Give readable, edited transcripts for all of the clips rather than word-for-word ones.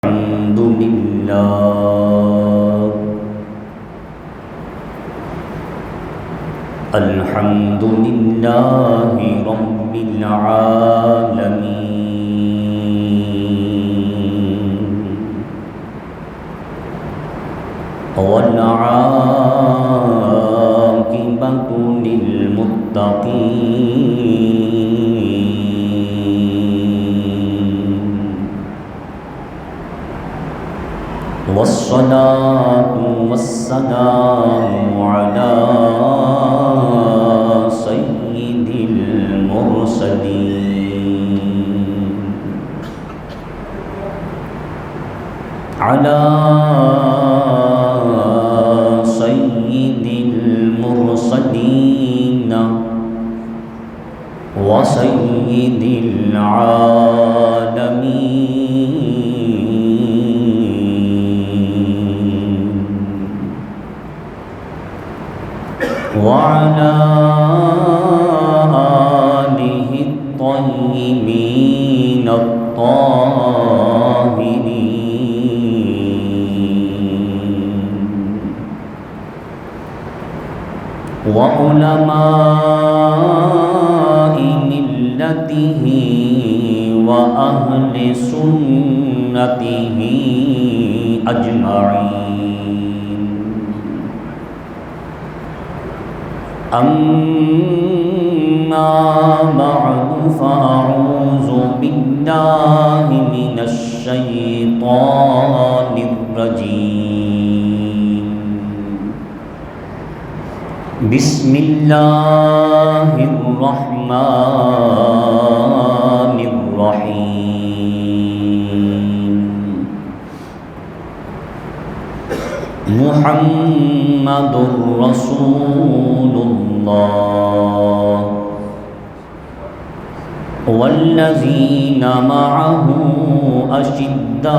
الحمد لله الحمد لله رب العالمين والعاقبة للمتقين والصلاة والسلام على سيد المرسلين على سيد المرسلين وسيد العالمين وعلى آله الطيبين الطاهرين وعلماء ملته وأهل سنته أجمعين أما بعد فأعوذ بالله من الشيطان الرجيم بسم الله الرحمن الرحيم محمد رسول الله والذين معه أشداء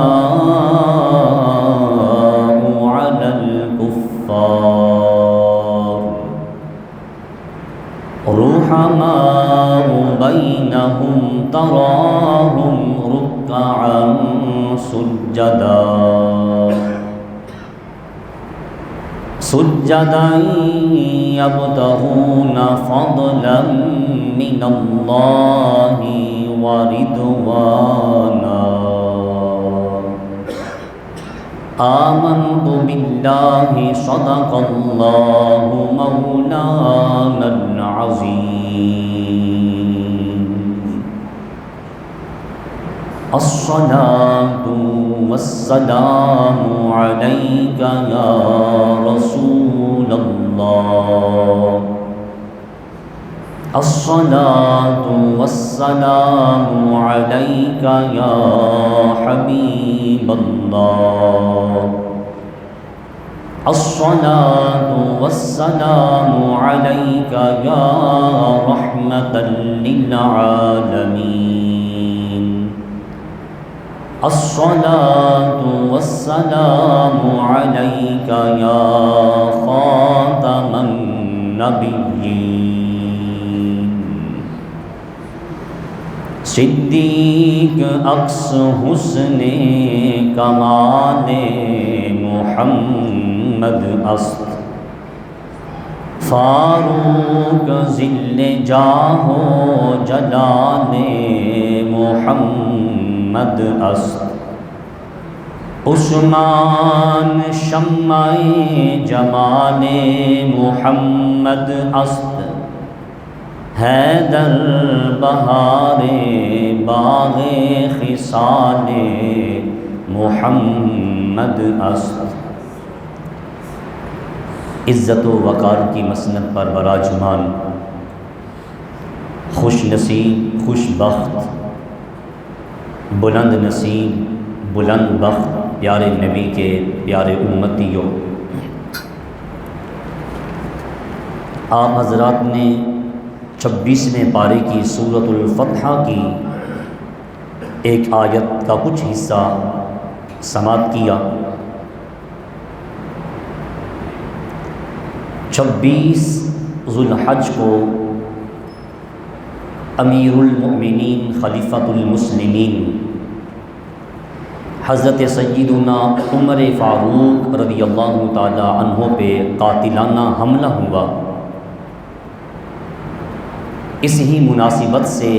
على الكفار رحماء بينهم تراهم ركعا سجدا يبتغون فضلا من الله ورضوانا آمنت بالله صدق الله مولانا العظيم الصلاة والسلام عليك يا رسول الله الصلاة والسلام عليك يا حبيب الله الصلاة والسلام عليك يا رحمة للعالمين الصلاة والسلام عليك يا خاتم النبيين صدیق اقص حسن کمال محمد است فاروق ذل جاہ و جلال محمد است عثمان شمع جمال محمد است حیدر بہار باغ خصال محمد است عزت و وقار کی مسند پر براجمان خوش نصیب خوش بخت بلند نصیب بلند بخت پیارے نبی کے پیارے امتیوں، آپ حضرات نے 26ویں پارے کی سورۃ الفتح کی ایک آیت کا کچھ حصہ سماعت کیا۔ 26 ذو الحج کو امیر المؤمنین خلیفۃ المسلمین حضرت سیدنا عمر فاروق رضی اللہ تعالی عنہ پہ قاتلانہ حملہ ہوا۔ اس ہی مناسبت سے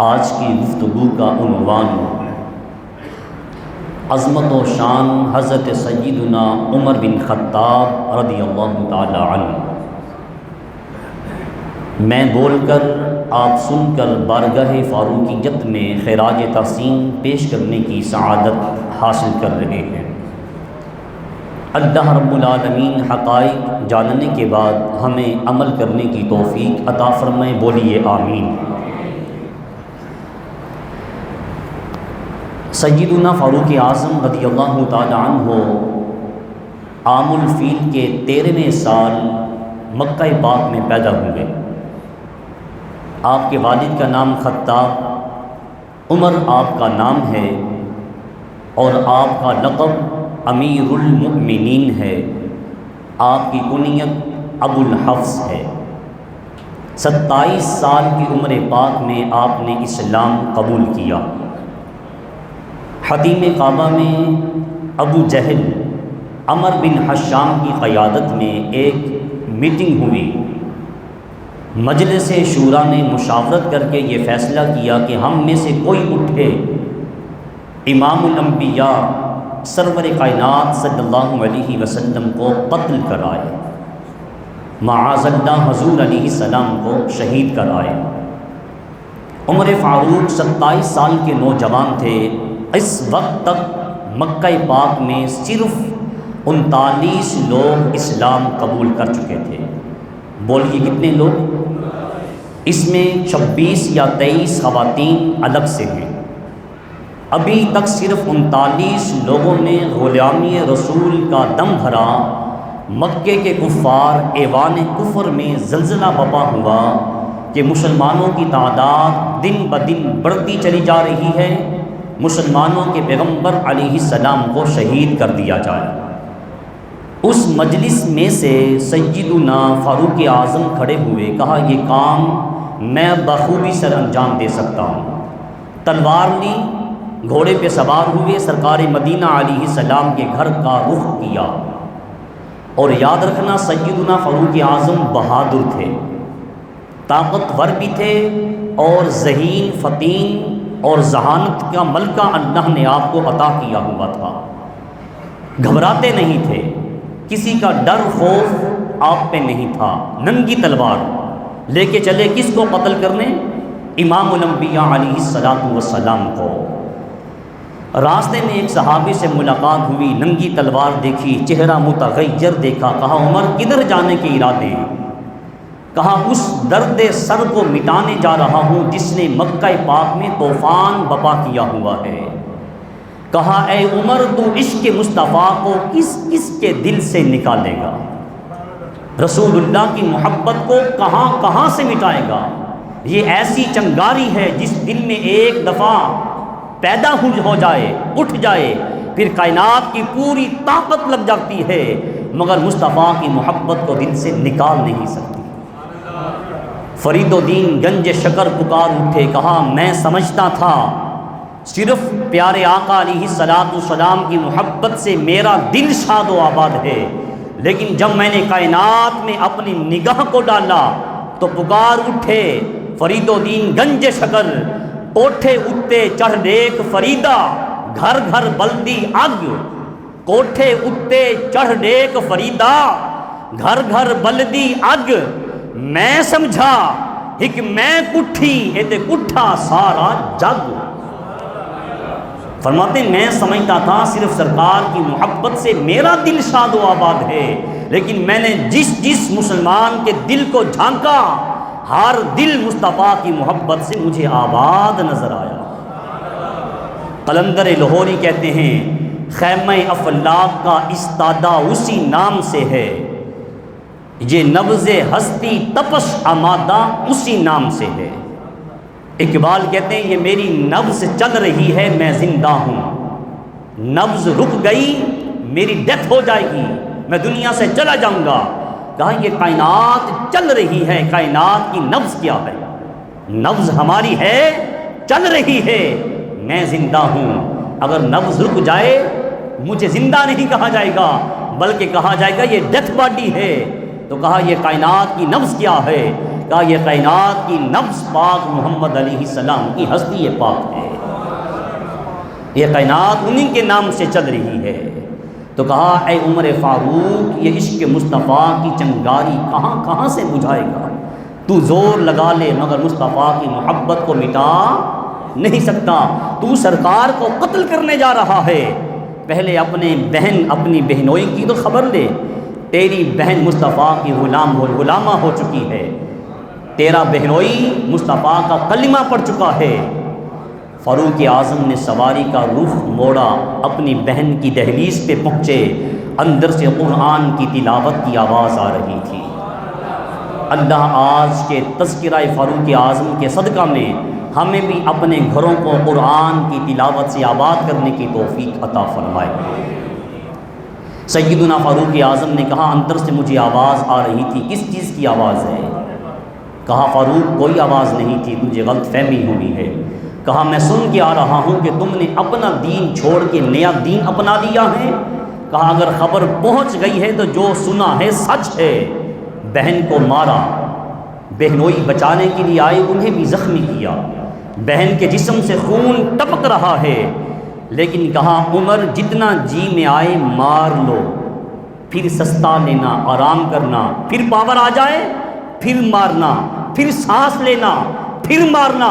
آج کی گفتگو کا عنوان عظمت و شان حضرت سیدنا عمر بن خطاب رضی اللہ تعالی عنہ۔ میں بول کر آپ سن کر بارگاہ فاروقیت میں خراج تحسین پیش کرنے کی سعادت حاصل کر رہے ہیں۔ اللہ رب العالمین حقائق جاننے کے بعد ہمیں عمل کرنے کی توفیق عطا فرمائے، بولیے آمین۔ سیدنا فاروق اعظم رضی اللہ تعالی عنہ عام الفیل کے 13ویں سال مکہ پاک میں پیدا ہوئے۔ آپ کے والد کا نام خطاب، عمر آپ کا نام ہے اور آپ کا لقب امیر المؤمنین ہے۔ آپ کی کنیت ابو الحفص ہے۔ 27 سال کی عمر پاک میں آپ نے اسلام قبول کیا۔ حتیم کعبہ میں ابو جہل عمر بن حشام کی قیادت میں ایک میٹنگ ہوئی۔ مجلس شورا نے مشاورت کر کے یہ فیصلہ کیا کہ ہم میں سے کوئی اٹھے امام الانبیاء سرور کائنات صلی اللہ علیہ وسلم کو قتل کرائے، معاذ اللہ حضور علیہ السلام کو شہید کرائے۔ عمر فاروق 27 سال کے نوجوان تھے۔ اس وقت تک مکہ پاک میں صرف 39 لوگ اسلام قبول کر چکے تھے۔ بولیے کتنے لوگ؟ اس میں 26 یا 23 خواتین الگ سے ہیں۔ ابھی تک صرف 39 لوگوں نے غلامی رسول کا دم بھرا۔ مکے کے کفار ایوان کفر میں زلزلہ بپا ہوا کہ مسلمانوں کی تعداد دن بدن بڑھتی چلی جا رہی ہے، مسلمانوں کے پیغمبر علیہ السلام کو شہید کر دیا جائے۔ اس مجلس میں سے سیدنا فاروق اعظم کھڑے ہوئے، کہا یہ کام میں بخوبی سر انجام دے سکتا ہوں۔ تلوار لی، گھوڑے پہ سوار ہوئے، سرکار مدینہ علیہ السلام کے گھر کا رخ کیا۔ اور یاد رکھنا سیدنا فاروق اعظم بہادر تھے، طاقتور بھی تھے اور ذہین فتین اور ذہانت کا ملکہ اللہ نے آپ کو عطا کیا ہوا تھا۔ گھبراتے نہیں تھے، کسی کا ڈر خوف آپ پہ نہیں تھا۔ ننگی تلوار لے کے چلے کس کو قتل کرنے؟ امام الانبیاء علیہ السلام کو۔ راستے میں ایک صحابی سے ملاقات ہوئی، ننگی تلوار دیکھی، چہرہ متغیر دیکھا، کہا عمر کدھر جانے کے ارادے ہیں؟ کہا اس درد سر کو مٹانے جا رہا ہوں جس نے مکہ پاک میں طوفان بپا کیا ہوا ہے۔ کہا اے عمر تو عشق مصطفیٰ کو کس کس کے دل سے نکالے گا؟ رسول اللہ کی محبت کو کہاں کہاں سے مٹائے گا؟ یہ ایسی چنگاری ہے جس دل میں ایک دفعہ پیدا ہو جائے، اٹھ جائے، پھر کائنات کی پوری طاقت لگ جاتی ہے، مگر مصطفیٰ کی محبت کو دل سے نکال نہیں سکتی۔ فرید الدین گنج شکر پکار اٹھے، کہا میں سمجھتا تھا صرف پیارے آقا علیہ السلام کی محبت سے میرا دل شاد و آباد ہے، لیکن جب میں نے کائنات میں اپنی نگاہ کو ڈالا تو پکار اٹھے فرید الدین گنج شکر، کوٹھے اٹھتے چڑھ دیکھ فریدا، گھر گھر بلدی اگ، کوٹھے اٹھتے چڑھ دیکھ فریدا، گھر گھر بلدی اگ، میں سمجھا ایک میں کٹھی ایتے کٹھا سارا جگ۔ فرماتے میں سمجھتا تھا صرف سرکار کی محبت سے میرا دل شاد و آباد ہے، لیکن میں نے جس مسلمان کے دل کو جھانکا، ہر دل مصطفیٰ کی محبت سے مجھے آباد نظر آیا۔ قلندر لاہوری کہتے ہیں خیمہ افلاک کا استادہ اسی نام سے ہے، یہ نبض ہستی تپش آمادہ اسی نام سے ہے۔ اقبال کہتے ہیں یہ میری نبض چل رہی ہے میں زندہ ہوں، نبض رک گئی میری ڈیتھ ہو جائے گی، میں دنیا سے چلا جاؤں گا۔ کہا یہ کائنات چل رہی ہے، کائنات کی نبض کیا ہے؟ نبض ہماری ہے، چل رہی ہے، میں زندہ ہوں۔ اگر نبض رک جائے مجھے زندہ نہیں کہا جائے گا بلکہ کہا جائے گا یہ ڈیتھ باڈی ہے۔ تو کہا یہ کائنات کی نبض کیا ہے؟ کہا یہ کائنات کی نبض پاک محمد علیہ السلام کی ہستی پاک ہے، یہ کائنات انہیں کے نام سے چل رہی ہے۔ تو کہا اے عمر فاروق یہ عشق مصطفیٰ کی چنگاری کہاں کہاں سے بجھائے گا؟ تو زور لگا لے مگر مصطفیٰ کی محبت کو مٹا نہیں سکتا۔ تو سرکار کو قتل کرنے جا رہا ہے، پہلے اپنی بہنوئی کی تو خبر لے۔ تیری بہن مصطفیٰ کی غلامہ ہو چکی ہے، تیرا بہنوئی مصطفیٰ کا کلمہ پڑھ چکا ہے۔ فاروق اعظم نے سواری کا رخ موڑا، اپنی بہن کی دہلیز پہ پہنچے، اندر سے قرآن کی تلاوت کی آواز آ رہی تھی۔ اللہ آج کے تذکرہ فاروق اعظم کے صدقہ میں ہمیں بھی اپنے گھروں کو قرآن کی تلاوت سے آباد کرنے کی توفیق عطا فرمائے۔ سیدنا فاروق اعظم نے کہا اندر سے مجھے آواز آ رہی تھی، کس چیز کی آواز ہے؟ کہا فاروق کوئی آواز نہیں تھی، تجھے غلط فہمی ہوئی ہے۔ کہا میں سن کے آ رہا ہوں کہ تم نے اپنا دین چھوڑ کے نیا دین اپنا لیا ہے۔ کہا اگر خبر پہنچ گئی ہے تو جو سنا ہے سچ ہے۔ بہن کو مارا، بہنوئی بچانے کے لیے آئے انہیں بھی زخمی کیا، بہن کے جسم سے خون ٹپک رہا ہے، لیکن کہا عمر جتنا جی میں آئے مار لو، پھر سستا لینا، آرام کرنا، پھر پاور آ جائے پھر مارنا، پھر سانس لینا پھر مارنا۔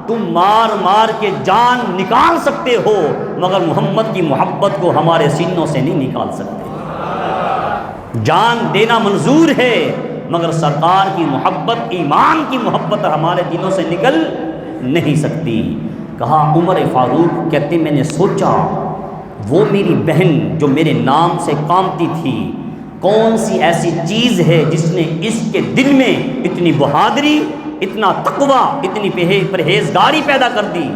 تم مار مار کے جان نکال سکتے ہو مگر محمد کی محبت کو ہمارے سینوں سے نہیں نکال سکتے۔ جان دینا منظور ہے مگر سرکار کی محبت، ایمان کی محبت ہمارے دلوں سے نکل نہیں سکتی۔ کہا عمر فاروق کہتے میں نے سوچا وہ میری بہن جو میرے نام سے کامتی تھی، کون سی ایسی چیز ہے جس نے اس کے دل میں اتنی بہادری، اتنا تقویٰ، اتنی پرہیزگاری پیدا کر دی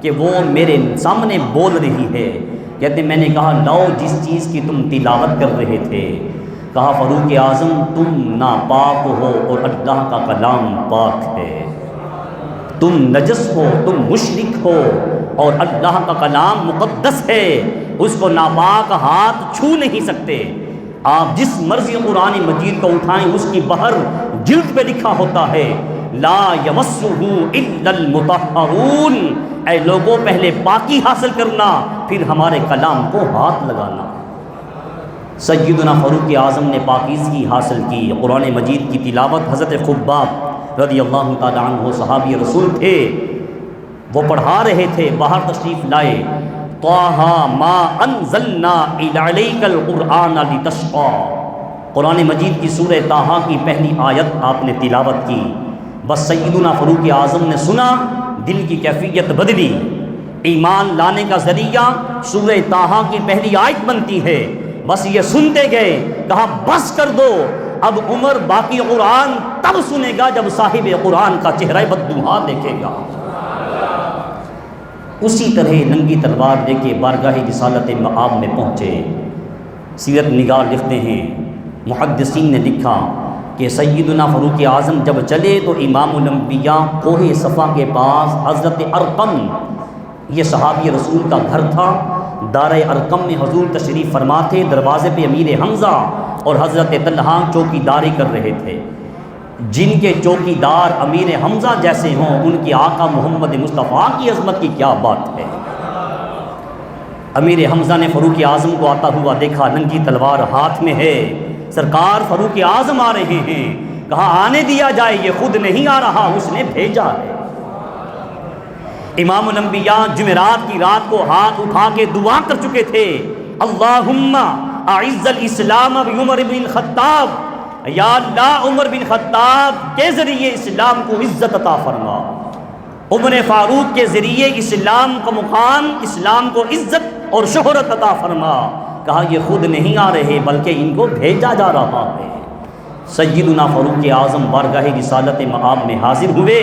کہ وہ میرے سامنے بول رہی ہے۔ کہتے میں نے کہا لاؤ جس چیز کی تم تلاوت کر رہے تھے۔ کہا فاروق اعظم تم ناپاک ہو اور اللہ کا کلام پاک ہے، تم نجس ہو، تم مشرک ہو اور اللہ کا کلام مقدس ہے، اس کو ناپاک ہاتھ چھو نہیں سکتے۔ آپ جس مرضی قرآن مجید کو اٹھائیں اس کی بہر جلد پہ لکھا ہوتا ہے لا یمسہ الا المطہرون، اے لوگوں پہلے پاکی حاصل کرنا پھر ہمارے کلام کو ہاتھ لگانا۔ سیدنا فاروق اعظم نے پاکیزگی حاصل کی، قرآن مجید کی تلاوت حضرت خباب رضی اللہ تعالی عنہ صحابی رسول تھے، وہ پڑھا رہے تھے، باہر تشریف لائے، طٰہٰ ما انزلنا الیک القرآن لتشقیٰ، قرآن مجید کی سورہ طٰہٰ کی پہلی آیت آپ نے تلاوت کی۔ بس سیدنا فاروق اعظم نے سنا، دل کی کیفیت بدلی، ایمان لانے کا ذریعہ سورہ طٰہٰ کی پہلی آیت بنتی ہے۔ بس یہ سنتے گئے، کہا بس کر دو، اب عمر باقی قرآن تب سنے گا جب صاحب قرآن کا چہرہ بددوہا دیکھے گا۔ اسی طرح ننگی تلوار لے کے بارگاہ رسالت مآب میں پہنچے۔ سیرت نگار لکھتے ہیں، محدثین نے لکھا کہ سیدنا فاروق اعظم جب چلے تو امام الانبیاء کوہ صفا کے پاس حضرت ارقم، یہ صحابی رسول کا گھر تھا، دار ارقم میں حضور تشریف فرما تھے، دروازے پہ امیر حمزہ اور حضرت طلحہ چوکی داری کر رہے تھے۔ جن کے چوکی دار امیر حمزہ جیسے ہوں ان کی آقا محمد مصطفیٰ کی عظمت کی کیا بات ہے۔ امیر حمزہ نے فاروق اعظم کو آتا ہوا دیکھا، ننگی تلوار ہاتھ میں ہے، سرکار فاروق اعظم آ رہے ہیں، کہا آنے دیا جائے، یہ خود نہیں آ رہا، اس نے بھیجا ہے۔ امام الانبیاء جمعرات کی رات کو ہاتھ اٹھا کے دعا کر چکے تھے، اللہم اعز الاسلام بعمر بن الخطاب، یا اللہ عمر بن خطاب کے ذریعے اسلام کو عزت عطا فرما، عمر فاروق کے ذریعے اسلام کا مقام، اسلام کو عزت اور شہرت عطا فرما۔ کہا یہ خود نہیں آ رہے بلکہ ان کو بھیجا جا رہا ہے۔ سیدنا فاروق اعظم بارگاہ رسالت مآب میں حاضر ہوئے،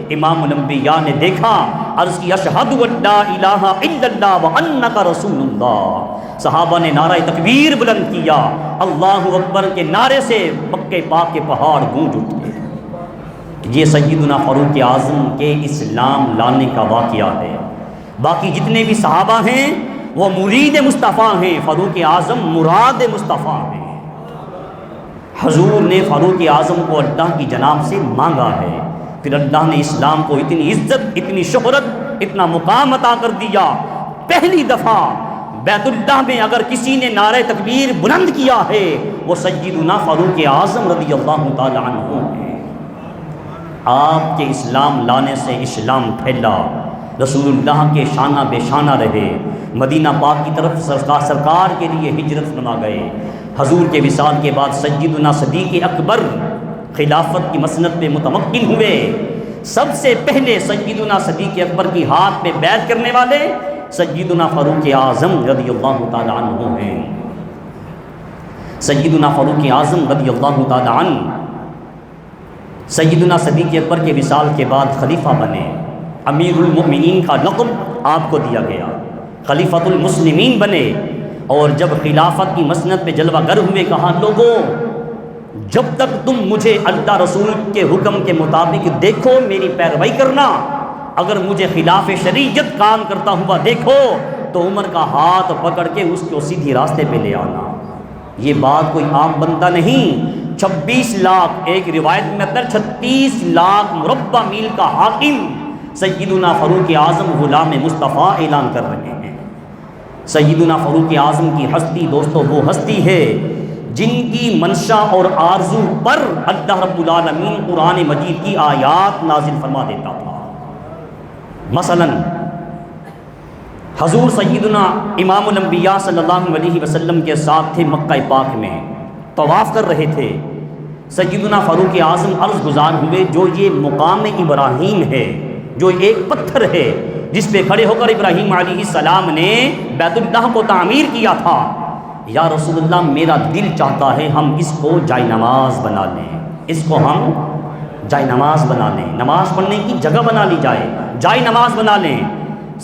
امام الانبیاء نے دیکھا، عرض کی اشہد ان لا الہ الا اللہ وانک رسول اللہ۔ صحابہ نے نعرہ تکبیر بلند کیا، اللہ اکبر کے نعرے سے مکہ پاک کے پہاڑ گونج اٹھے۔ یہ سیدنا فاروق اعظم کے اسلام لانے کا واقعہ ہے۔ باقی جتنے بھی صحابہ ہیں وہ مرید مصطفیٰ ہیں، فاروق اعظم مراد مصطفیٰ ہیں۔ حضور نے فاروق اعظم کو اللہ کی جناب سے مانگا ہے، پھر اللہ نے اسلام کو اتنی عزت، اتنی شہرت، اتنا مقام عطا کر دیا۔ پہلی دفعہ بیت اللہ میں اگر کسی نے نعرہ تکبیر بلند کیا ہے وہ سیدنا فاروق اعظم رضی اللہ تعالی عنہ ہیں۔ آپ کے اسلام لانے سے اسلام پھیلا، رسول اللہ کے شانہ بے شانہ رہے، مدینہ پاک کی طرف سرکار کے لیے ہجرت فرما گئے۔ حضور کے وصال کے بعد سیدنا صدیق اکبر خلافت کی مسند پہ متمکن ہوئے۔ سب سے پہلے سیدنا صدیق اکبر کی ہاتھ پہ بیعت کرنے والے سیدنا فاروق اعظم رضی اللہ تعالی عنہ ہیں۔ سیدنا فاروق اعظم رضی اللہ تعالی عنہ سیدنا صدیق اکبر کے وصال کے بعد خلیفہ بنے، امیر المؤمنین کا لقب آپ کو دیا گیا، خلیفۃ المسلمین بنے، اور جب خلافت کی مسند پہ جلوہ گر ہوئے کہا لوگوں جب تک تم مجھے اللہ رسول کے حکم کے مطابق دیکھو میری پیروی کرنا، اگر مجھے خلاف شریعت کام کرتا ہوا دیکھو تو عمر کا ہاتھ پکڑ کے اس کو سیدھی راستے پہ لے آنا۔ یہ بات کوئی عام بندہ نہیں، 26 لاکھ، ایک روایت میں 36 لاکھ مربع میل کا حاکم سیدنا فاروق اعظم غلام مصطفیٰ اعلان کر رہے ہیں۔ سیدنا فاروق اعظم کی ہستی دوستو وہ ہستی ہے جن کی منشا اور آرزو پر اللہ رب العالمین قرآن مجید کی آیات نازل فرما دیتا تھا۔ مثلا حضور سیدنا امام الانبیاء صلی اللہ علیہ وسلم کے ساتھ تھے، مکہ پاک میں طواف کر رہے تھے۔ سیدنا فاروق اعظم عرض گزار ہوئے جو یہ مقام ابراہیم ہے، جو ایک پتھر ہے جس پہ کھڑے ہو کر ابراہیم علیہ السلام نے بیت اللہ کو تعمیر کیا تھا، یا رسول اللہ میرا دل چاہتا ہے ہم اس کو جائے نماز بنا لیں، اس کو ہم جائے نماز بنا لیں، نماز پڑھنے کی جگہ بنا لی جائے، جائے نماز بنا لیں۔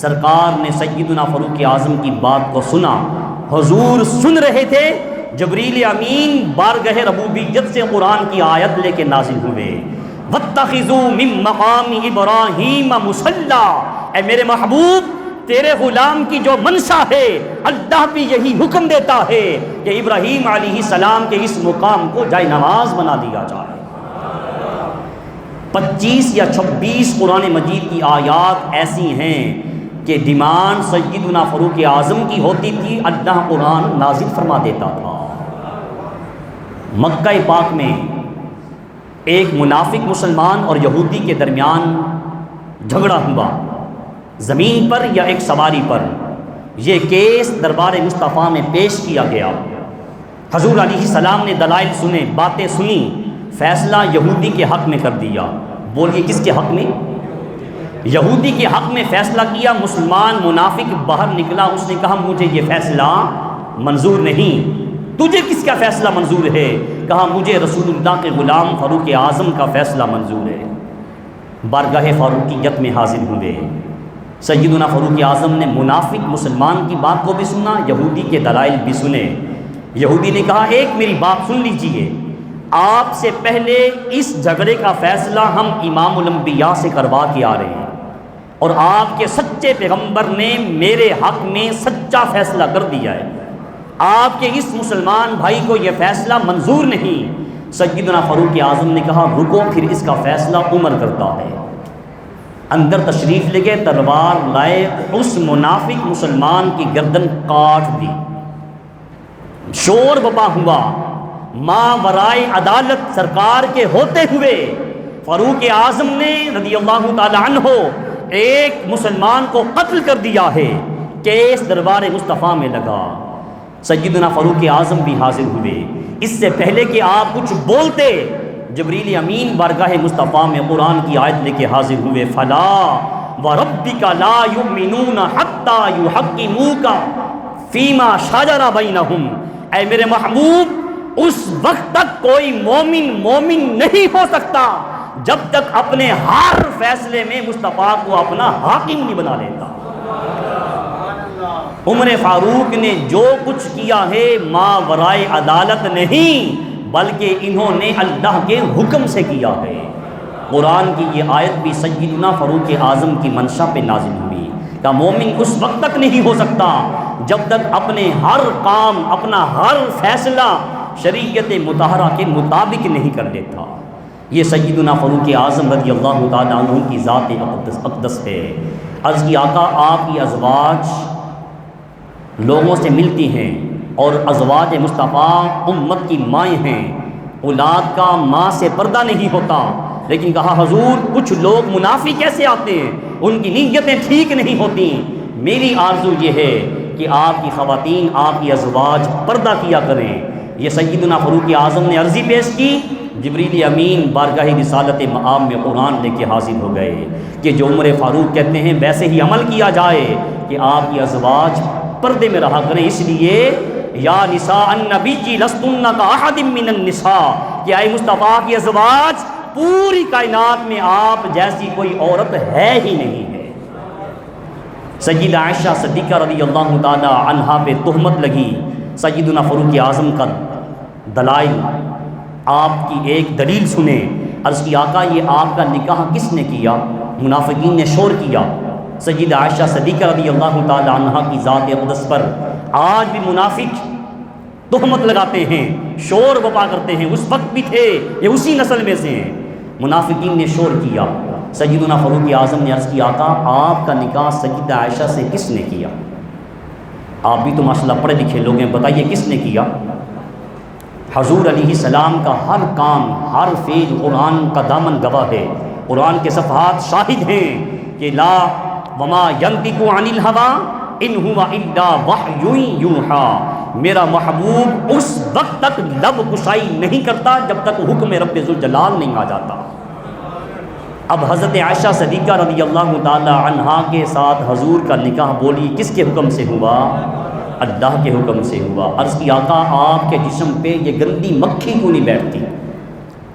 سرکار نے سیدنا فاروق اعظم کی بات کو سنا، حضور سن رہے تھے، جبریل امین بارگاہ ربوبیت سے قرآن کی آیت لے کے نازل ہوئے، وَاتَّخِذُوا مِن مَّقَامِ إِبْرَاهِيمَ مُصَلًّى، اے میرے محبوب تیرے غلام کی جو منشا ہے اللہ بھی یہی حکم دیتا ہے کہ ابراہیم علیہ السلام کے اس مقام کو جائے نماز بنا دیا جائے۔ 25 یا 26 قرآن مجید کی آیات ایسی ہیں کہ ڈیمانڈ سیدنا فاروق اعظم کی ہوتی تھی، اللہ قرآن نازل فرما دیتا تھا۔ مکہ پاک میں ایک منافق مسلمان اور یہودی کے درمیان جھگڑا ہوا، زمین پر یا ایک سواری پر۔ یہ کیس دربار مصطفیٰ میں پیش کیا گیا، حضور علیہ السلام نے دلائل سنے، باتیں سنی، فیصلہ یہودی کے حق میں کر دیا۔ بولیے کس کے حق میں؟ یہودی کے حق میں فیصلہ کیا۔ مسلمان منافق باہر نکلا، اس نے کہا مجھے یہ فیصلہ منظور نہیں۔ تجھے کس کا فیصلہ منظور ہے؟ کہا مجھے رسول اللہ کے غلام فاروق اعظم کا فیصلہ منظور ہے۔ بارگاہ فاروقیت میں حاضر ہوئے، سیدنا فاروق اعظم نے منافق مسلمان کی بات کو بھی سنا، یہودی کے دلائل بھی سنے۔ یہودی نے کہا ایک میری بات سن لیجئے، آپ سے پہلے اس جھگڑے کا فیصلہ ہم امام الانبیاء سے کروا کے آ رہے ہیں، اور آپ کے سچے پیغمبر نے میرے حق میں سچا فیصلہ کر دیا ہے، آپ کے اس مسلمان بھائی کو یہ فیصلہ منظور نہیں۔ سیدنا فاروق اعظم نے کہا رکو، پھر اس کا فیصلہ عمر کرتا ہے۔ اندر تشریف لے گئے، تلوار لائے، اس منافق مسلمان کی گردن کاٹ دی۔ شور بپا ہوا، ماں ورائے عدالت سرکار کے ہوتے ہوئے فاروق اعظم نے رضی اللہ تعالی عنہ ایک مسلمان کو قتل کر دیا ہے۔ کیس دربار مصطفیٰ میں لگا، سیدنا فاروق اعظم بھی حاضر ہوئے۔ اس سے پہلے کہ آپ کچھ بولتے، جبریل امین بارگاہ مصطفیٰ میں قرآن کی آیت لے کے حاضر ہوئے، فلا وربک لا یؤمنون حتی یحکموک فیما شجر بینہم، اے میرے محبوب اس وقت تک کوئی مومن نہیں ہو سکتا جب تک اپنے ہر فیصلے میں مصطفیٰ کو اپنا حاکم نہیں بنا لیتا۔ عمر فاروق نے جو کچھ کیا ہے ماں ورائے عدالت نہیں، بلکہ انہوں نے اللہ کے حکم سے کیا ہے۔ قرآن کی یہ آیت بھی سیدنا فاروق اعظم کی منشا پہ نازل ہوئی۔ کہ مومن اس وقت تک نہیں ہو سکتا جب تک اپنے ہر کام، اپنا ہر فیصلہ شریعت مطہرہ کے مطابق نہیں کر لیتا۔ یہ سیدنا فاروق اعظم رضی اللہ تعالیٰ عنہ کی ذات اقدس ہے۔ عرض کی آقا آپ کی ازواج لوگوں سے ملتی ہیں اور ازواج مصطفیٰ امت کی مائیں ہیں، اولاد کا ماں سے پردہ نہیں ہوتا، لیکن کہا حضور کچھ لوگ منافی کیسے آتے ہیں، ان کی نیتیں ٹھیک نہیں ہوتی، میری آرزو یہ ہے کہ آپ کی خواتین، آپ کی ازواج پردہ کیا کریں۔ یہ سیدنا فاروق اعظم نے عرضی پیش کی، جبریل امین بارگاہ رسالت مآب میں قرآن لے کے حاضر ہو گئے کہ جو عمر فاروق کہتے ہیں ویسے ہی عمل کیا جائے کہ آپ کی ازواج پردے میں رہا کریں۔ اس لیے یا نساء النبی لستن کاحد من النساء، کہ اے مصطفیٰ کی ازواج پوری کائنات میں آپ جیسی کوئی عورت ہے ہی نہیں ہے۔ سیدہ عائشہ صدیقہ رضی اللہ تعالی عنہا پہ تہمت لگی، سیدنا فاروق اعظم کا دلائل آپ کی ایک دلیل سنیں۔ عرض کی آقا یہ آپ کا نکاح کس نے کیا؟ منافقین نے شور کیا۔ سیدہ عائشہ صدیقہ رضی اللہ تعالی عنہا کی ذات اقدس پر آج بھی منافق تہمت لگاتے ہیں، شور بپا کرتے ہیں، اس وقت بھی تھے، یہ اسی نسل میں سے ہیں۔ منافقین نے شور کیا، سیدنا فاروق اعظم نے عرض کی آقا آپ کا نکاح سیدہ عائشہ سے کس نے کیا؟ آپ بھی تو ماشاءاللہ پڑھے لکھے لوگ ہیں، بتائیے کس نے کیا؟ حضور علیہ السلام کا ہر کام، ہر فعل قرآن کا دامن گواہ ہے، قرآن کے صفحات شاہد ہیں کہ لا وما ينطق عن الهوى ان هو الا وحی یوحی، میرا محبوب اس وقت تک لب کشائی نہیں کرتا جب تک حکم رب ذوالجلال نہیں آ جاتا۔ اب حضرت عائشہ صدیقہ رضی اللہ تعالی عنہا کے ساتھ حضور کا نکاح بولی کس کے حکم سے ہوا؟ اللہ کے حکم سے ہوا۔ عرض کی آقا آپ کے جسم پہ یہ گندی مکھی کیوں نہیں بیٹھتی؟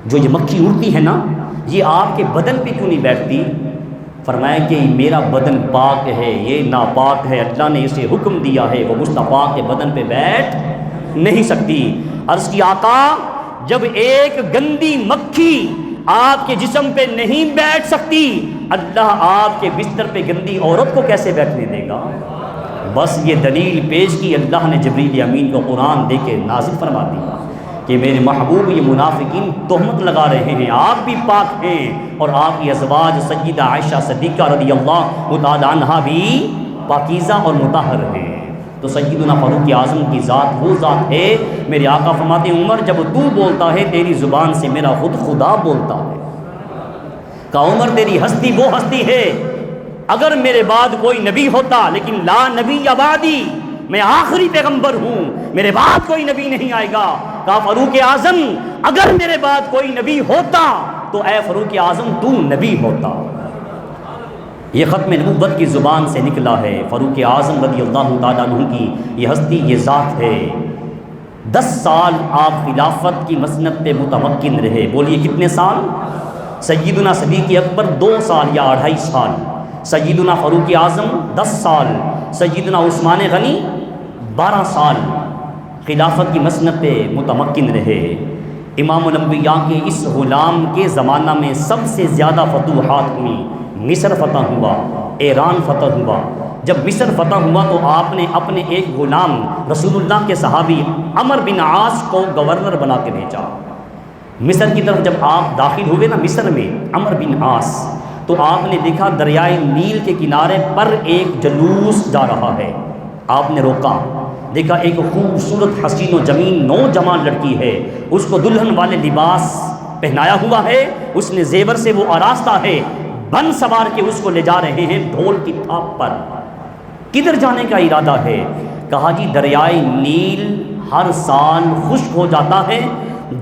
جو یہ مکھی اڑتی ہے نا، یہ آپ کے بدن پہ کیوں نہیں بیٹھتی؟ فرمایا کہ میرا بدن پاک ہے، یہ ناپاک ہے، اللہ نے اسے حکم دیا ہے، وہ مصطفیٰ کے بدن پہ بیٹھ نہیں سکتی۔ عرض کی آقا جب ایک گندی مکھی آپ کے جسم پہ نہیں بیٹھ سکتی، اللہ آپ کے بستر پہ گندی عورت کو کیسے بیٹھنے دے گا؟ بس یہ دلیل پیش کی، اللہ نے جبریل امین کو قرآن دے کے نازل فرما دیا کہ میرے محبوب یہ منافقین تہمت لگا رہے ہیں، آپ بھی پاک ہیں اور آپ کی ازواج سیدہ عائشہ صدیقہ رضی اللہ تعالی عنہا بھی پاکیزہ اور مطہر ہیں۔ تو سیدنا فاروق اعظم کی ذات وہ ذات ہے، میرے آقا فرماتے ہیں عمر جب تو بولتا ہے تیری زبان سے میرا خود خدا بولتا ہے، کہ عمر تیری ہستی وہ ہستی ہے، اگر میرے بعد کوئی نبی ہوتا، لیکن لا نبی بعدی، میں آخری پیغمبر ہوں، میرے بعد کوئی نبی نہیں آئے گا۔ کہا فاروق اعظم اگر میرے بعد کوئی نبی ہوتا تو اے فاروق اعظم تو نبی ہوتا۔ یہ ختم نبوت کی زبان سے نکلا ہے۔ فاروق اعظم رضی اللہ تعالیٰ عنہ کی یہ ہستی، یہ ذات ہے۔ 10 سال آپ خلافت کی مسند پہ متمکن رہے، بولیے کتنے سال؟ سیدنا صدیق اکبر 2 سال یا 2.5 سال، سیدنا فاروق اعظم 10 سال، سیدنا عثمان غنی 12 سال خلافت کی مسند پہ متمکن رہے۔ امام الانبیاء کے اس غلام کے زمانہ میں سب سے زیادہ فتوحات ہوئی۔ مصر فتح ہوا، ایران فتح ہوا۔ جب مصر فتح ہوا تو آپ نے اپنے ایک غلام رسول اللہ کے صحابی عمر بن عاص کو گورنر بنا کے بھیجا۔ مصر کی طرف جب آپ داخل ہوئے نا، مصر میں عمر بن عاص، تو آپ نے دیکھا دریائے نیل کے کنارے پر ایک جلوس جا رہا ہے۔ آپ نے روکا، دیکھا ایک خوبصورت حسین و جمیل نوجوان لڑکی ہے، اس کو دلہن والے لباس پہنایا ہوا ہے، اس نے زیور سے وہ آراستہ ہے، بن سوار کے اس کو لے جا رہے ہیں ڈھول کی تھاپ پر۔ کدھر جانے کا ارادہ ہے؟ کہا جی دریائے نیل ہر سال خشک ہو جاتا ہے،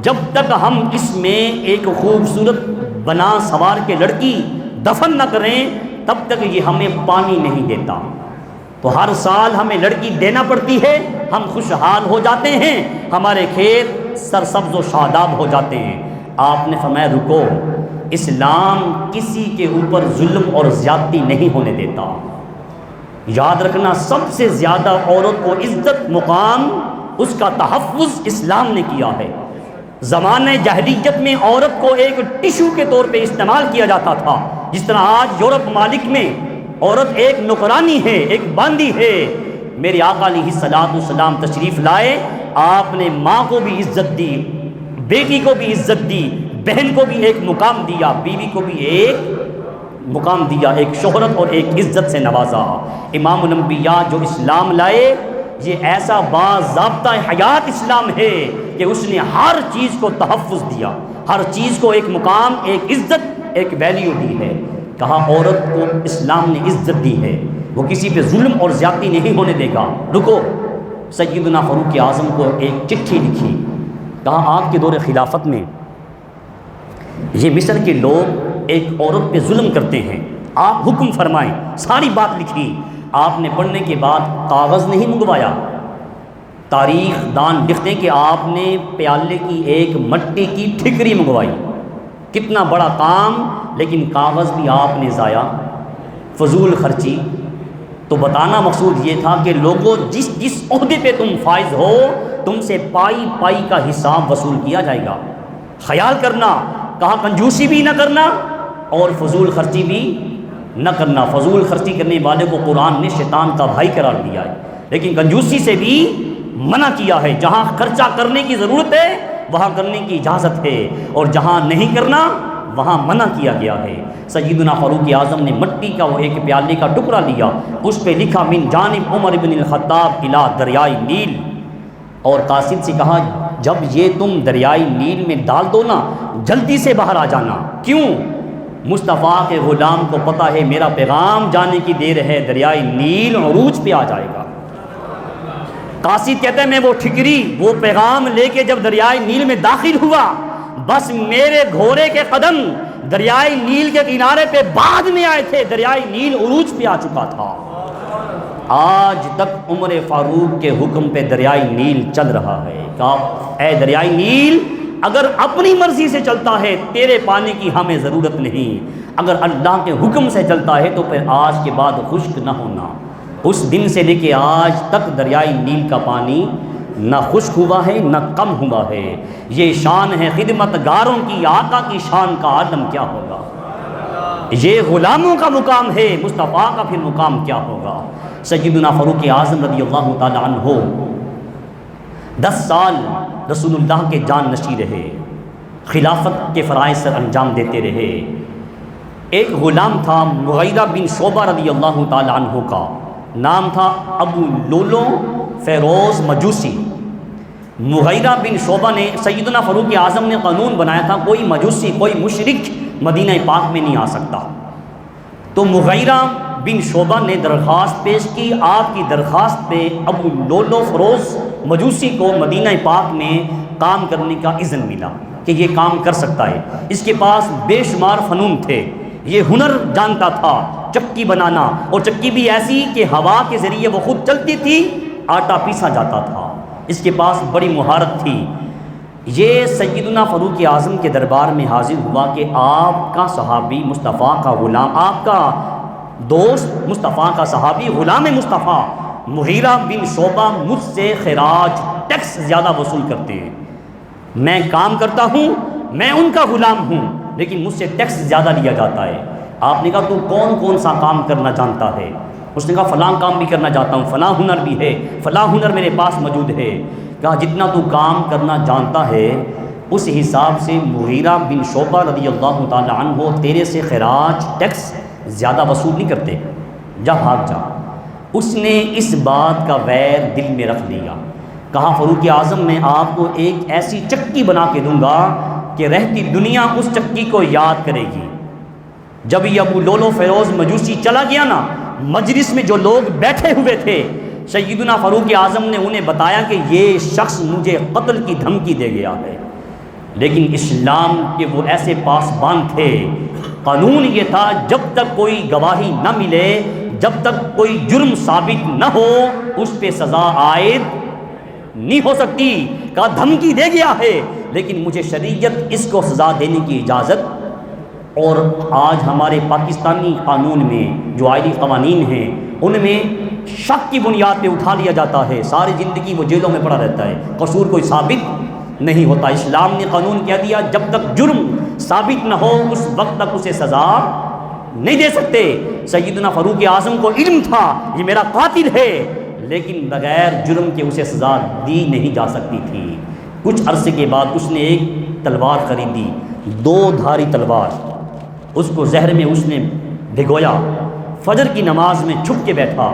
جب تک ہم اس میں ایک خوبصورت بنا سوار کے لڑکی دفن نہ کریں تب تک یہ ہمیں پانی نہیں دیتا، تو ہر سال ہمیں لڑکی دینا پڑتی ہے، ہم خوشحال ہو جاتے ہیں، ہمارے کھیت سرسبز و شاداب ہو جاتے ہیں۔ آپ نے فرمایا رکو، اسلام کسی کے اوپر ظلم اور زیادتی نہیں ہونے دیتا۔ یاد رکھنا سب سے زیادہ عورت کو عزت مقام اس کا تحفظ اسلام نے کیا ہے۔ زمانہ جاہلیت میں عورت کو ایک ٹشو کے طور پہ استعمال کیا جاتا تھا، جس طرح آج یورپ ممالک میں عورت ایک نوکرانی ہے، ایک باندی ہے۔ میرے آقا علیہ الصلوۃ والسلام تشریف لائے، آپ نے ماں کو بھی عزت دی، بیٹی کو بھی عزت دی، بہن کو بھی ایک مقام دیا، بیوی کو بھی ایک مقام دیا، ایک شہرت اور ایک عزت سے نوازا۔ امام الانبیاء جو اسلام لائے، یہ ایسا باضابطہ حیات اسلام ہے کہ اس نے ہر چیز کو تحفظ دیا، ہر چیز کو ایک مقام، ایک عزت، ایک ویلیو دی ہے۔ کہا عورت کو اسلام نے عزت دی ہے، وہ کسی پہ ظلم اور زیادتی نہیں ہونے دے گا۔ رکو، سیدنا فاروق اعظم کو ایک چٹھی لکھی، کہا آپ کے دور خلافت میں یہ مصر کے لوگ ایک عورت پہ ظلم کرتے ہیں، آپ حکم فرمائیں۔ ساری بات لکھی۔ آپ نے پڑھنے کے بعد کاغذ نہیں منگوایا، تاریخ دان لکھتے ہیں کہ آپ نے پیالے کی ایک مٹی کی ٹھکری منگوائی۔ کتنا بڑا کام، لیکن کاغذ بھی آپ نے ضائع، فضول خرچی۔ تو بتانا مقصود یہ تھا کہ لوگوں، جس عہدے پہ تم فائز ہو، تم سے پائی پائی کا حساب وصول کیا جائے گا، خیال کرنا۔ کہا کنجوسی بھی نہ کرنا اور فضول خرچی بھی نہ کرنا۔ فضول خرچی کرنے والے کو قرآن نے شیطان کا بھائی قرار دیا ہے، لیکن کنجوسی سے بھی منع کیا ہے۔ جہاں خرچہ کرنے کی ضرورت ہے وہاں کرنے کی اجازت ہے، اور جہاں نہیں کرنا وہاں منع کیا گیا ہے۔ سیدنا فاروق اعظم نے مٹی کا وہ ایک پیالے کا ٹکڑا لیا، اس پہ لکھا من جانب عمر بن الخطاب الی دریائے نیل، اور قاصد سے کہا جب یہ تم دریائے نیل میں ڈال دو نا، جلدی سے باہر آ جانا۔ کیوں؟ مصطفیٰ کے غلام کو پتہ ہے میرا پیغام جانے کی دیر ہے، دریائے نیل عروج پہ آ جائے گا۔ قاصد کہتے ہیں میں وہ ٹھکری، وہ پیغام لے کے جب دریائے نیل میں داخل ہوا، بس میرے گھوڑے کے قدم دریائے نیل کے کنارے پہ بعد میں آئے تھے، دریائے نیل عروج پہ آ چکا تھا۔ آج تک عمر فاروق کے حکم پہ دریائے نیل چل رہا ہے۔ کہا اے دریائے نیل، اگر اپنی مرضی سے چلتا ہے تیرے پانی کی ہمیں ضرورت نہیں، اگر اللہ کے حکم سے چلتا ہے تو پھر آج کے بعد خشک نہ ہونا۔ اس دن سے لے کے آج تک دریائے نیل کا پانی نہ خشک ہوا ہے نہ کم ہوا ہے۔ یہ شان ہے خدمت گاروں کی، آقا کی شان کا عالم کیا ہوگا؟ یہ غلاموں کا مقام ہے، مصطفیٰ کا پھر مقام کیا ہوگا؟ سیدنا فاروق اعظم رضی اللہ تعالی عنہ 10 سال رسول اللہ کے جان نشیں رہے، خلافت کے فرائض سر انجام دیتے رہے۔ ایک غلام تھا مغیرہ بن شعبہ رضی اللہ تعالی عنہ کا، نام تھا ابو لولو فیروز مجوسی۔ مغیرہ بن شعبہ نے، سیدنا فاروق اعظم نے قانون بنایا تھا کوئی مجوسی، کوئی مشرک مدینہ پاک میں نہیں آ سکتا۔ تو مغیرہ بن شعبہ نے درخواست پیش کی، آپ کی درخواست پہ ابو لولو فیروز مجوسی کو مدینہ پاک میں کام کرنے کا اذن ملا کہ یہ کام کر سکتا ہے۔ اس کے پاس بے شمار فنون تھے، یہ ہنر جانتا تھا، چکی بنانا، اور چکی بھی ایسی کہ ہوا کے ذریعے وہ خود چلتی تھی، آٹا پیسا جاتا تھا۔ اس کے پاس بڑی مہارت تھی۔ یہ سیدنا فاروق اعظم کے دربار میں حاضر ہوا کہ آپ کا صحابی مصطفیٰ کا غلام، آپ کا دوست مصطفیٰ کا صحابی غلام مصطفیٰ مغیرہ بن شعبہ مجھ سے خراج ٹیکس زیادہ وصول کرتے ہیں۔ میں کام کرتا ہوں، میں ان کا غلام ہوں، لیکن مجھ سے ٹیکس زیادہ لیا جاتا ہے۔ آپ نے کہا تو کون کون سا کام کرنا جانتا ہے؟ اس نے کہا فلاں کام بھی کرنا جانتا ہوں، فلاں ہنر بھی ہے، فلاں ہنر میرے پاس موجود ہے۔ کہا جتنا تو کام کرنا جانتا ہے اس حساب سے مغیرہ بن شعبہ رضی اللہ تعالی عنہ تیرے سے خراج ٹیکس زیادہ وصول نہیں کرتے، جا بھاگ جا۔ اس نے اس بات کا ویر دل میں رکھ لیا۔ کہا فاروق اعظم میں آپ کو ایک ایسی چکی بنا کے دوں گا کہ رہتی دنیا اس چکی کو یاد کرے گی۔ جب یہ ابو لولو فیروز مجوسی چلا گیا نا، مجلس میں جو لوگ بیٹھے ہوئے تھے، سیدنا فاروق اعظم نے انہیں بتایا کہ یہ شخص مجھے قتل کی دھمکی دے گیا ہے، لیکن اسلام کے وہ ایسے پاسبان تھے، قانون یہ تھا جب تک کوئی گواہی نہ ملے، جب تک کوئی جرم ثابت نہ ہو، اس پہ سزا عائد نہیں ہو سکتی۔ کہا دھمکی دے گیا ہے لیکن مجھے شریعت اس کو سزا دینے کی اجازت، اور آج ہمارے پاکستانی قانون میں جو آئلی قوانین ہیں ان میں شک کی بنیاد پہ اٹھا لیا جاتا ہے، ساری زندگی وہ جیلوں میں پڑا رہتا ہے، قصور کوئی ثابت نہیں ہوتا۔ اسلام نے قانون کہہ دیا جب تک جرم ثابت نہ ہو اس وقت تک اسے سزا نہیں دے سکتے۔ سیدنا فاروق اعظم کو علم تھا یہ میرا قاتل ہے، لیکن بغیر جرم کے اسے سزا دی نہیں جا سکتی تھی۔ کچھ عرصے کے بعد اس نے ایک تلوار خریدی، 2 دھاری تلوار، اس کو زہر میں اس نے بھگویا، فجر کی نماز میں چھپ کے بیٹھا۔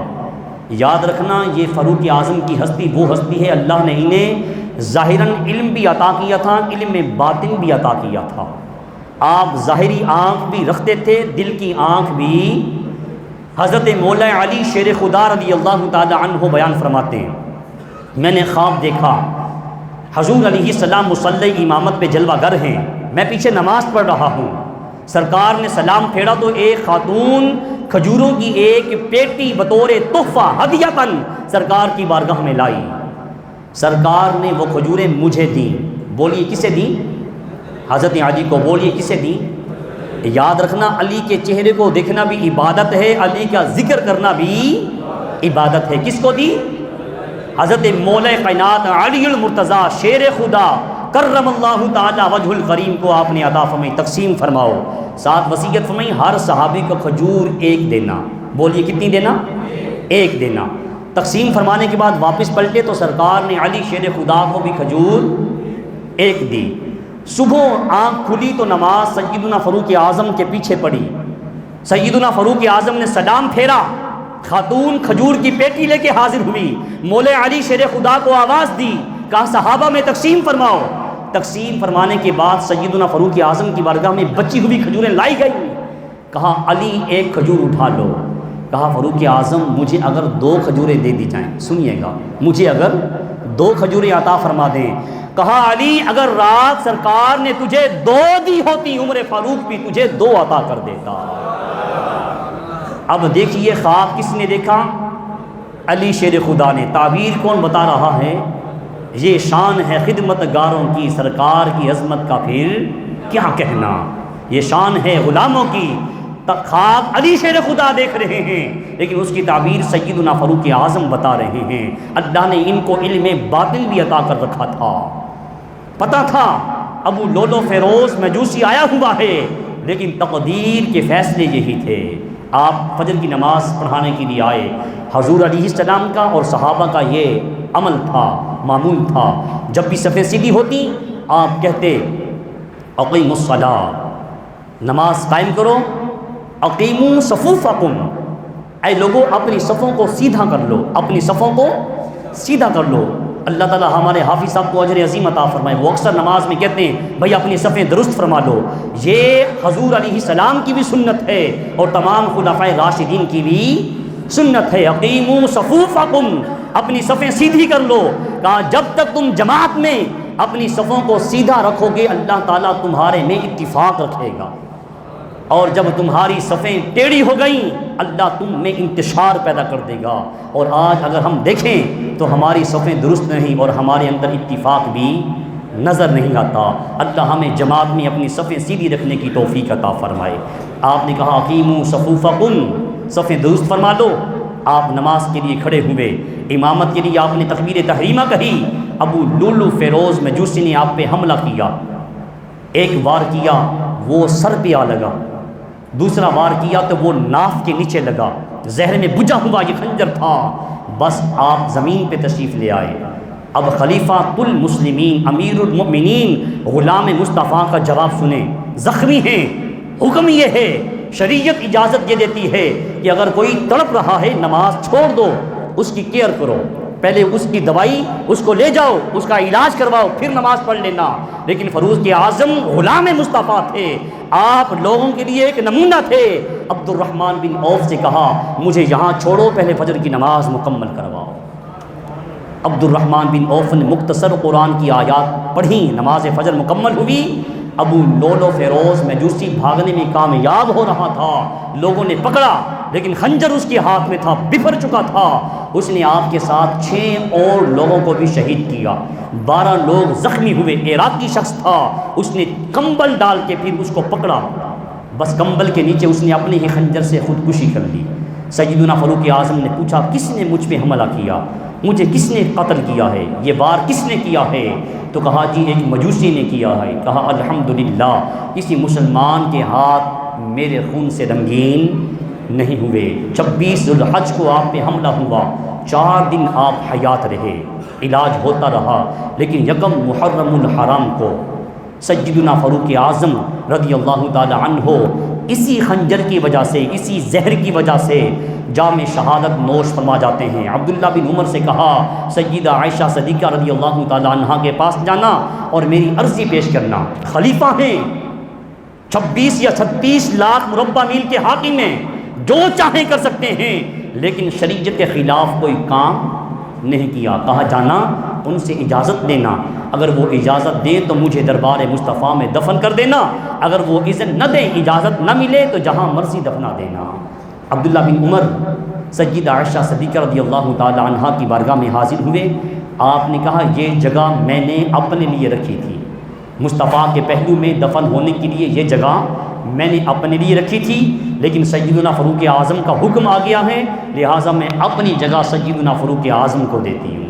یاد رکھنا یہ فاروق اعظم کی ہستی وہ ہستی ہے، اللہ نے انہیں ظاہراً علم بھی عطا کیا تھا، علم میں باطن بھی عطا کیا تھا۔ آپ ظاہری آنکھ بھی رکھتے تھے، دل کی آنکھ بھی۔ حضرت مولا علی شیر خدا رضی اللہ تعالی عنہ بیان فرماتے ہیں، میں نے خواب دیکھا حضور علیہ السلام مصلی امامت پہ جلوہ گر ہیں، میں پیچھے نماز پڑھ رہا ہوں، سرکار نے سلام پھیرا تو ایک خاتون کھجوروں کی ایک پیٹی بطور تحفہ ہدیۃً سرکار کی بارگاہ میں لائی، سرکار نے وہ کھجوریں مجھے دیں۔ بولیے کسے دیں؟ حضرت علی کو۔ بولیے کسے دیں؟ یاد رکھنا علی کے چہرے کو دیکھنا بھی عبادت ہے، علی کا ذکر کرنا بھی عبادت ہے۔ کس کو دی؟ حضرت مولا کائنات علی المرتضیٰ شیر خدا کرم اللہ تعالی وجہ الکریم کو آپ نے عطا فرمائی، تقسیم فرماؤ۔ ساتھ وصیت فرمائی ہر صحابی کو کھجور 1 دینا۔ بولیے کتنی دینا؟ 1 دینا۔ تقسیم فرمانے کے بعد واپس پلٹے تو سرکار نے علی شیر خدا کو بھی کھجور 1 دی۔ صبح آنکھ کھلی تو نماز سیدنا فاروق اعظم کے پیچھے پڑی، سیدنا فاروق اعظم نے سلام پھیرا، خاتون کھجور کی پیٹی لے کے حاضر ہوئی، مولا علی شیر خدا کو آواز دی، کہا صحابہ میں تقسیم فرماؤ۔ تقسیم فرمانے کے بعد سیدنا فاروق اعظم کی بارگاہ میں بچی ہوئی کھجوریں لائی گئی، کہا علی 1 کھجور اٹھا لو۔ کہا فاروق اعظم مجھے اگر 2 کھجوریں دے دی جائیں، سنیے گا، مجھے اگر 2 کھجوریں عطا فرما دیں۔ کہا علی اگر رات سرکار نے تجھے 2 دی ہوتی عمر فاروق بھی تجھے 2 عطا کر دیتا۔ اب دیکھیے خواب کس نے دیکھا؟ علی شیر خدا نے۔ تعبیر کون بتا رہا ہے؟ یہ شان ہے خدمت گاروں کی، سرکار کی عظمت کا پھر کیا کہنا، یہ شان ہے غلاموں کی۔ خواب علی شیر خدا دیکھ رہے ہیں لیکن اس کی تعبیر سیدنا فاروق اعظم بتا رہے ہیں۔ اللہ نے ان کو علم باطن بھی عطا کر رکھا تھا، پتہ تھا ابو لولو فیروز مجوسی آیا ہوا ہے، لیکن تقدیر کے فیصلے یہی تھے۔ آپ فجر کی نماز پڑھانے کے لیے آئے، حضور علیہ السلام کا اور صحابہ کا یہ عمل تھا، معمول تھا، جب بھی صفیں سیدھی ہوتی آپ کہتے اقیموا الصلاۃ، نماز قائم کرو، اقیموا صفوفکم، اے لوگوں اپنی صفوں کو سیدھا کر لو، اپنی صفوں کو سیدھا کر لو۔ اللہ تعالیٰ ہمارے حافظ صاحب کو اجر عظیم عطا فرمائے، وہ اکثر نماز میں کہتے ہیں بھائی اپنی صفیں درست فرما لو۔ یہ حضور علیہ السلام کی بھی سنت ہے اور تمام خلفائے راشدین کی بھی سنت ہے۔ اقیموا صفوفکم، اپنی صفیں سیدھی کر لو۔ کہا جب تک تم جماعت میں اپنی صفوں کو سیدھا رکھو گے اللہ تعالیٰ تمہارے میں اتفاق رکھے گا، اور جب تمہاری صفیں ٹیڑھی ہو گئیں اللہ تم میں انتشار پیدا کر دے گا۔ اور آج اگر ہم دیکھیں تو ہماری صفیں درست نہیں اور ہمارے اندر اتفاق بھی نظر نہیں آتا۔ اللہ ہمیں جماعت میں اپنی صفیں سیدھی رکھنے کی توفیق عطا فرمائے۔ آپ نے کہا اقیموا صفوفکم، صفیں درست فرما لو۔ آپ نماز کے لیے کھڑے ہوئے، امامت کے لیے آپ نے تکبیر تحریمہ کہی۔ ابو لولو فیروز مجوسی نے آپ پہ حملہ کیا، ایک وار کیا وہ سر پہ آ لگا، دوسرا وار کیا تو وہ ناف کے نیچے لگا، زہر میں بجھا ہوا یہ خنجر تھا۔ بس آپ زمین پہ تشریف لے آئے۔ اب خلیفہ المسلمین امیر المؤمنین غلام مصطفیٰ کا جواب سنیں، زخمی ہیں، حکم یہ ہے، شریعت اجازت یہ دیتی ہے کہ اگر کوئی تڑپ رہا ہے نماز چھوڑ دو، اس کی کیئر کرو، پہلے اس کی دوائی اس کو لے جاؤ، اس کا علاج کرواؤ، پھر نماز پڑھ لینا۔ لیکن فاروق اعظم غلام مصطفیٰ تھے، آپ لوگوں کے لیے ایک نمونہ تھے۔ عبد الرحمن بن عوف سے کہا مجھے یہاں چھوڑو، پہلے فجر کی نماز مکمل کرواؤ۔ عبد الرحمن بن عوف نے مختصر قرآن کی آیات پڑھیں، نماز فجر مکمل ہوئی۔ ابو لولو فیروز مجوسی بھاگنے میں کامیاب ہو رہا تھا، لوگوں نے پکڑا لیکن خنجر اس کے ہاتھ میں تھا، بفر چکا تھا۔ اس نے آپ کے ساتھ 6 اور لوگوں کو بھی شہید کیا، 12 لوگ زخمی ہوئے۔ عراقی شخص تھا، اس نے کمبل ڈال کے پھر اس کو پکڑا، بس کمبل کے نیچے اس نے اپنے ہی خنجر سے خودکشی کر لی۔ سیدنا فاروق اعظم نے پوچھا کس نے مجھ پہ حملہ کیا، مجھے کس نے قتل کیا ہے، یہ وار کس نے کیا ہے؟ تو کہا جی ایک مجوسی نے کیا ہے۔ کہا الحمدللہ کسی مسلمان کے ہاتھ میرے خون سے رنگین نہیں ہوئے۔ 26 ذوالحج کو آپ پہ حملہ ہوا، 4 دن آپ حیات رہے، علاج ہوتا رہا، لیکن یکم محرم الحرام کو سیدنا فاروق اعظم رضی اللہ تعالی عنہ اسی خنجر کی وجہ سے، اسی زہر کی وجہ سے جام شہادت نوش فرما جاتے ہیں۔ عبداللہ بن عمر سے کہا سیدہ عائشہ صدیقہ رضی اللہ تعالی عنہ کے پاس جانا اور میری عرضی پیش کرنا، خلیفہ ہیں، 26 یا 36 لاکھ مربع میل کے حاکم ہیں، جو چاہیں کر سکتے ہیں، لیکن شریعت کے خلاف کوئی کام نہیں کیا۔ کہا جانا ان سے اجازت لینا، اگر وہ اجازت دیں تو مجھے دربار مصطفیٰ میں دفن کر دینا، اگر وہ اذن نہ دیں، اجازت نہ ملے تو جہاں مرضی دفنا دینا۔ عبداللہ بن عمر سیدہ عائشہ صدیقہ رضی اللہ تعالی عنہ کی بارگاہ میں حاضر ہوئے۔ آپ نے کہا یہ جگہ میں نے اپنے لیے رکھی تھی، مصطفیٰ کے پہلو میں دفن ہونے کے لیے یہ جگہ میں نے اپنے لیے رکھی تھی، لیکن سیدنا فاروق اعظم کا حکم آ گیا ہے، لہٰذا میں اپنی جگہ سیدنا فاروق اعظم کو دیتی ہوں۔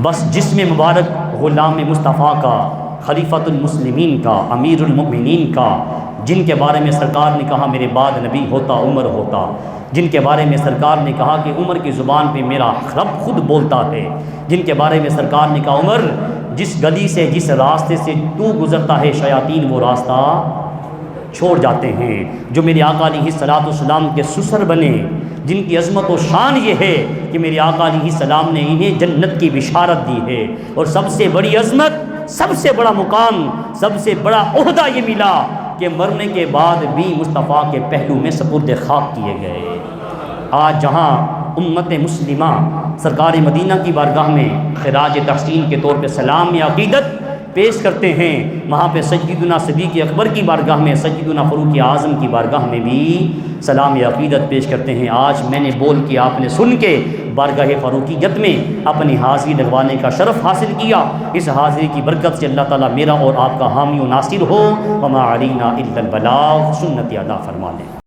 بس جسم مبارک غلام مصطفیٰ کا، خلیفۃ المسلمین کا، امیر المؤمنین کا، جن کے بارے میں سرکار نے کہا میرے بعد نبی ہوتا عمر ہوتا، جن کے بارے میں سرکار نے کہا کہ عمر کی زبان پہ میرا رب خود بولتا ہے، جن کے بارے میں سرکار نے کہا عمر جس گلی سے، جس راستے سے تو گزرتا ہے شیاطین وہ راستہ چھوڑ جاتے ہیں، جو میرے آقا علیہ الصلوۃ والسلام کے سسر بنے، جن کی عظمت و شان یہ ہے کہ میرے آقا علیہ السلام نے انہیں جنت کی بشارت دی ہے، اور سب سے بڑی عظمت، سب سے بڑا مقام، سب سے بڑا عہدہ یہ ملا کہ مرنے کے بعد بھی مصطفیٰ کے پہلو میں سپرد خاک کیے گئے۔ آج جہاں امت مسلمہ سرکار مدینہ کی بارگاہ میں خراج تحسین کے طور پہ سلام عقیدت پیش کرتے ہیں، وہاں پہ سیدنا صدیق اکبر کی بارگاہ میں، سیدنا فاروق اعظم کی بارگاہ میں بھی سلام عقیدت پیش کرتے ہیں۔ آج میں نے بول کے، آپ نے سن کے بارگاہ فاروقیت میں اپنی حاضری لگوانے کا شرف حاصل کیا۔ اس حاضری کی برکت سے اللہ تعالیٰ میرا اور آپ کا حامی و ناصر ہو۔ وما علینا الا البلاغ، سنت ادا فرما لیں۔